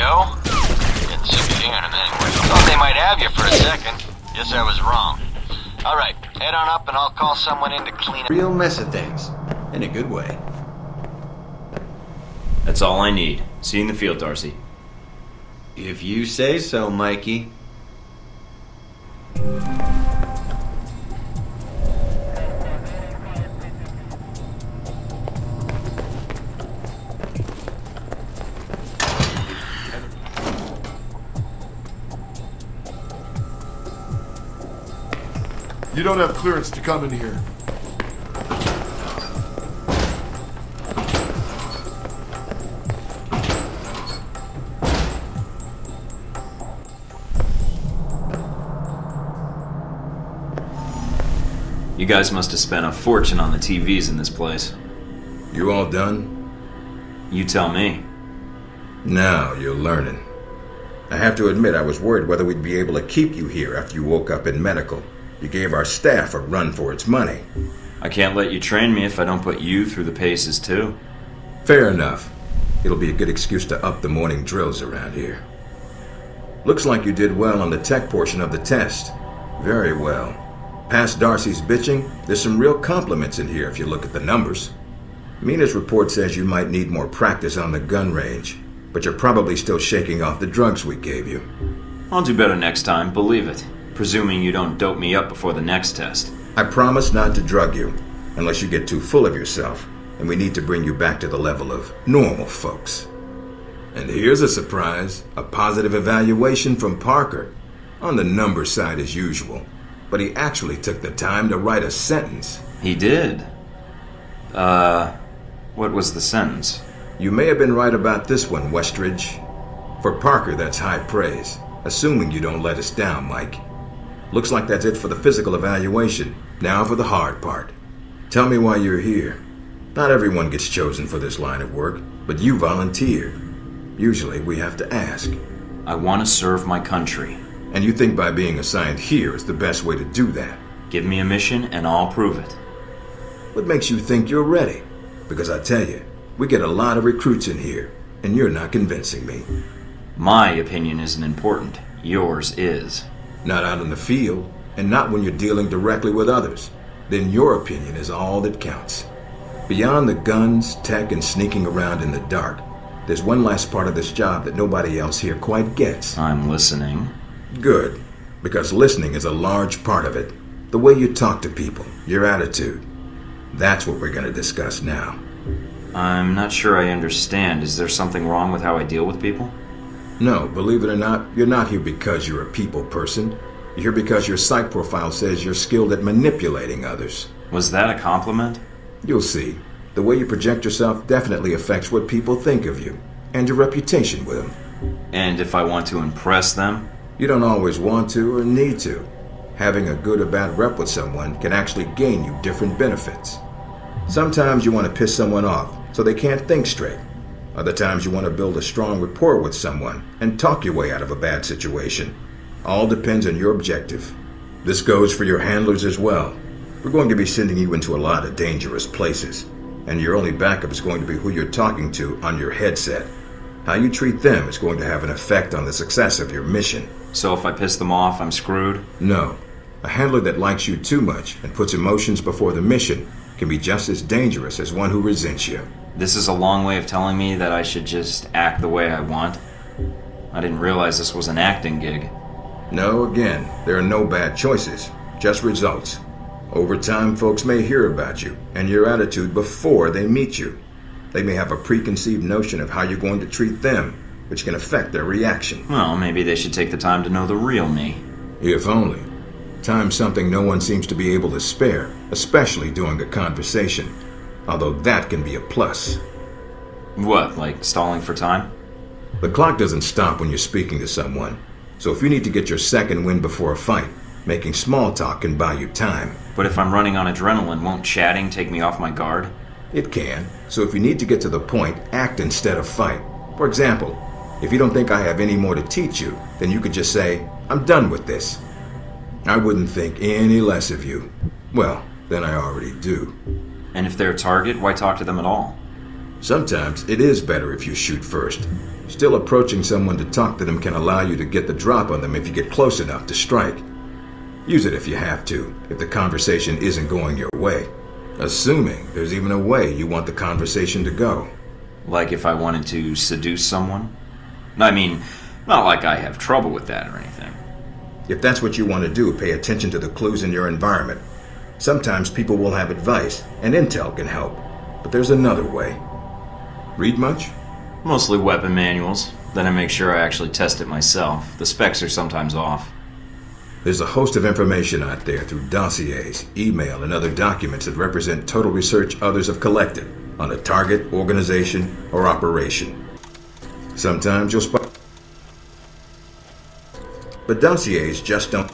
Joe? Getting sick of hearing him anyway. Thought they might have you for a second. Guess I was wrong. Alright, head on up and I'll call someone in to clean up. Real mess of things. In a good way. That's all I need. See you in the field, Darcy. If you say so, Mikey. You don't have clearance to come in here. You guys must have spent a fortune on the TVs in this place. You all done? You tell me. Now you're learning. I have to admit I was worried whether we'd be able to keep you here after you woke up in medical. You gave our staff a run for its money. I can't let you train me if I don't put you through the paces too. Fair enough. It'll be a good excuse to up the morning drills around here. Looks like you did well on the tech portion of the test. Very well. Past Darcy's bitching, there's some real compliments in here if you look at the numbers. Mina's report says you might need more practice on the gun range, but you're probably still shaking off the drugs we gave you. I'll do better next time, believe it. Presuming you don't dope me up before the next test. I promise not to drug you, unless you get too full of yourself, and we need to bring you back to the level of normal folks. And here's a surprise, a positive evaluation from Parker. On the number side as usual, but he actually took the time to write a sentence. He did? What was the sentence? You may have been right about this one, Westridge. For Parker, that's high praise, assuming you don't let us down, Mike. Looks like that's it for the physical evaluation. Now for the hard part. Tell me why you're here. Not everyone gets chosen for this line of work, but you volunteered. Usually we have to ask. I want to serve my country. And you think by being assigned here is the best way to do that? Give me a mission and I'll prove it. What makes you think you're ready? Because I tell you, we get a lot of recruits in here, and you're not convincing me. My opinion isn't important. Yours is. Not out in the field, and not when you're dealing directly with others. Then your opinion is all that counts. Beyond the guns, tech, and sneaking around in the dark, there's one last part of this job that nobody else here quite gets. I'm listening. Good, because listening is a large part of it. The way you talk to people, your attitude. That's what we're going to discuss now. I'm not sure I understand. Is there something wrong with how I deal with people? No, believe it or not, you're not here because you're a people person. You're here because your psych profile says you're skilled at manipulating others. Was that a compliment? You'll see. The way you project yourself definitely affects what people think of you, and your reputation with them. And if I want to impress them? You don't always want to or need to. Having a good or bad rep with someone can actually gain you different benefits. Sometimes you want to piss someone off so they can't think straight. Other times you want to build a strong rapport with someone and talk your way out of a bad situation. All depends on your objective. This goes for your handlers as well. We're going to be sending you into a lot of dangerous places, and your only backup is going to be who you're talking to on your headset. How you treat them is going to have an effect on the success of your mission. So if I piss them off, I'm screwed? No. A handler that likes you too much and puts emotions before the mission can be just as dangerous as one who resents you. This is a long way of telling me that I should just act the way I want. I didn't realize this was an acting gig. No, again, there are no bad choices, just results. Over time, folks may hear about you and your attitude before they meet you. They may have a preconceived notion of how you're going to treat them, which can affect their reaction. Well, maybe they should take the time to know the real me. If only. Time's something no one seems to be able to spare, especially during a conversation. Although that can be a plus. What, like stalling for time? The clock doesn't stop when you're speaking to someone. So if you need to get your second win before a fight, making small talk can buy you time. But if I'm running on adrenaline, won't chatting take me off my guard? It can. So if you need to get to the point, act instead of fight. For example, if you don't think I have any more to teach you, then you could just say, I'm done with this. I wouldn't think any less of you. Well, then I already do. And if they're a target, why talk to them at all? Sometimes it is better if you shoot first, Still, approaching someone to talk to them can allow you to get the drop on them if you get close enough to strike. Use it if you have to, if the conversation isn't going your way. Assuming there's even a way you want the conversation to go. Like if I wanted to seduce someone? I mean, not like I have trouble with that or anything. If that's what you want to do, pay attention to the clues in your environment. Sometimes people will have advice, and intel can help. But there's another way. Read much? Mostly weapon manuals. Then I make sure I actually test it myself. The specs are sometimes off. There's a host of information out there through dossiers, email, and other documents that represent total research others have collected on a target, organization, or operation. Sometimes you'll spot... But dossiers just don't...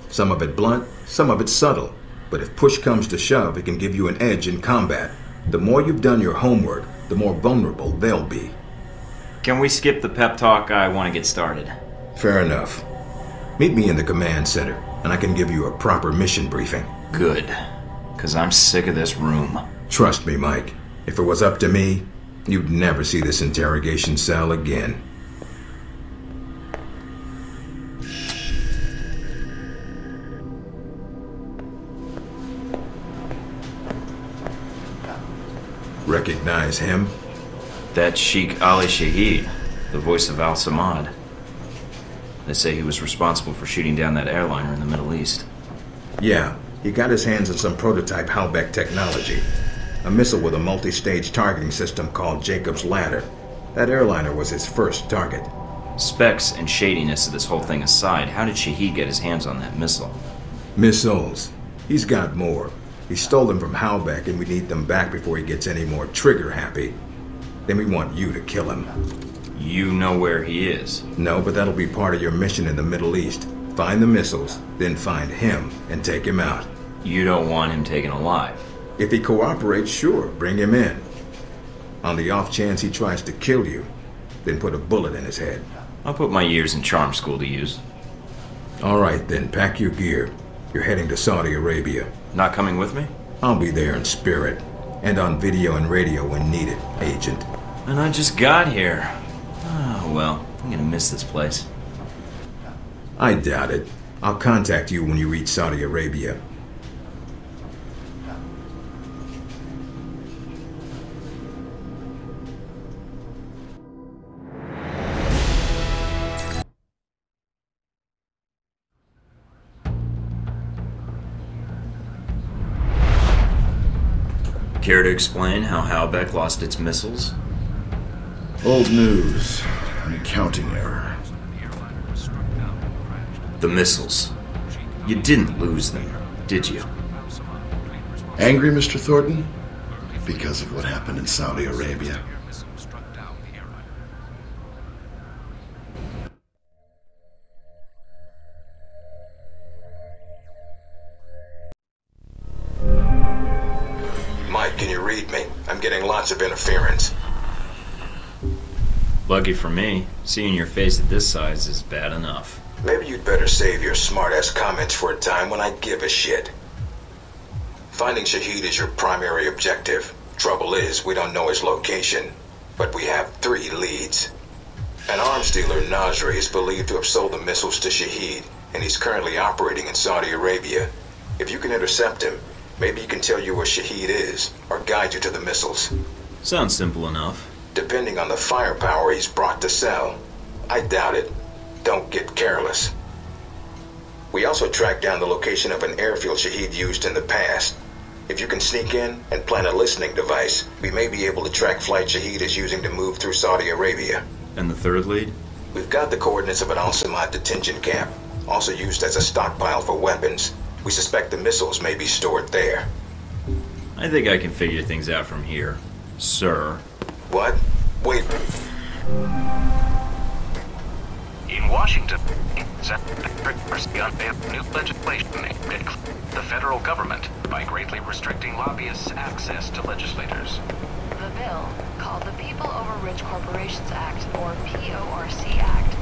Some of it blunt, some of it subtle. But if push comes to shove, it can give you an edge in combat. The more you've done your homework, the more vulnerable they'll be. Can we skip the pep talk? I want to get started. Fair enough. Meet me in the command center, and I can give you a proper mission briefing. Good. Because I'm sick of this room. Trust me, Mike. If it was up to me, you'd never see this interrogation cell again. Recognize him? That's Sheikh Ali Shahid, the voice of Al-Samad. They say he was responsible for shooting down that airliner in the Middle East. Yeah, he got his hands on some prototype Halbeck technology. A missile with a multi-stage targeting system called Jacob's Ladder. That airliner was his first target. Specs and shadiness of this whole thing aside, how did Shahid get his hands on that missile? Missiles. He's got more. He stole them from Halbeck, and we need them back before he gets any more trigger-happy. Then we want you to kill him. You know where he is? No, but that'll be part of your mission in the Middle East. Find the missiles, then find him and take him out. You don't want him taken alive? If he cooperates, sure, bring him in. On the off chance he tries to kill you, then put a bullet in his head. I'll put my years in charm school to use. All right, then, pack your gear. You're heading to Saudi Arabia. Not coming with me? I'll be there in spirit, and on video and radio when needed, Agent. And I just got here. Oh, well, I'm gonna miss this place. I doubt it. I'll contact you when you reach Saudi Arabia. Care to explain how Halbeck lost its missiles? Old news. An accounting error. The missiles. You didn't lose them, did you? Angry, Mr. Thornton? Because of what happened in Saudi Arabia. Mike, can you read me? I'm getting lots of interference. Lucky for me, seeing your face at this size is bad enough. Maybe you'd better save your smart-ass comments for a time when I give a shit. Finding Shahid is your primary objective. Trouble is, we don't know his location, but we have 3 leads. An arms dealer, Nasri, is believed to have sold the missiles to Shahid, and he's currently operating in Saudi Arabia. If you can intercept him, maybe he can tell you where Shahid is, or guide you to the missiles. Sounds simple enough. Depending on the firepower he's brought to sell. I doubt it. Don't get careless. We also tracked down the location of an airfield Shahid used in the past. If you can sneak in and plant a listening device, we may be able to track flight Shahid is using to move through Saudi Arabia. And the third lead? We've got the coordinates of an Al-Samad detention camp, also used as a stockpile for weapons. We suspect the missiles may be stored there. I think I can figure things out from here, sir. What? Wait. In Washington, senators unveiled new legislation aimed at the federal government by greatly restricting lobbyists' access to legislators. The bill, called the People Over Rich Corporations Act, or PORC Act,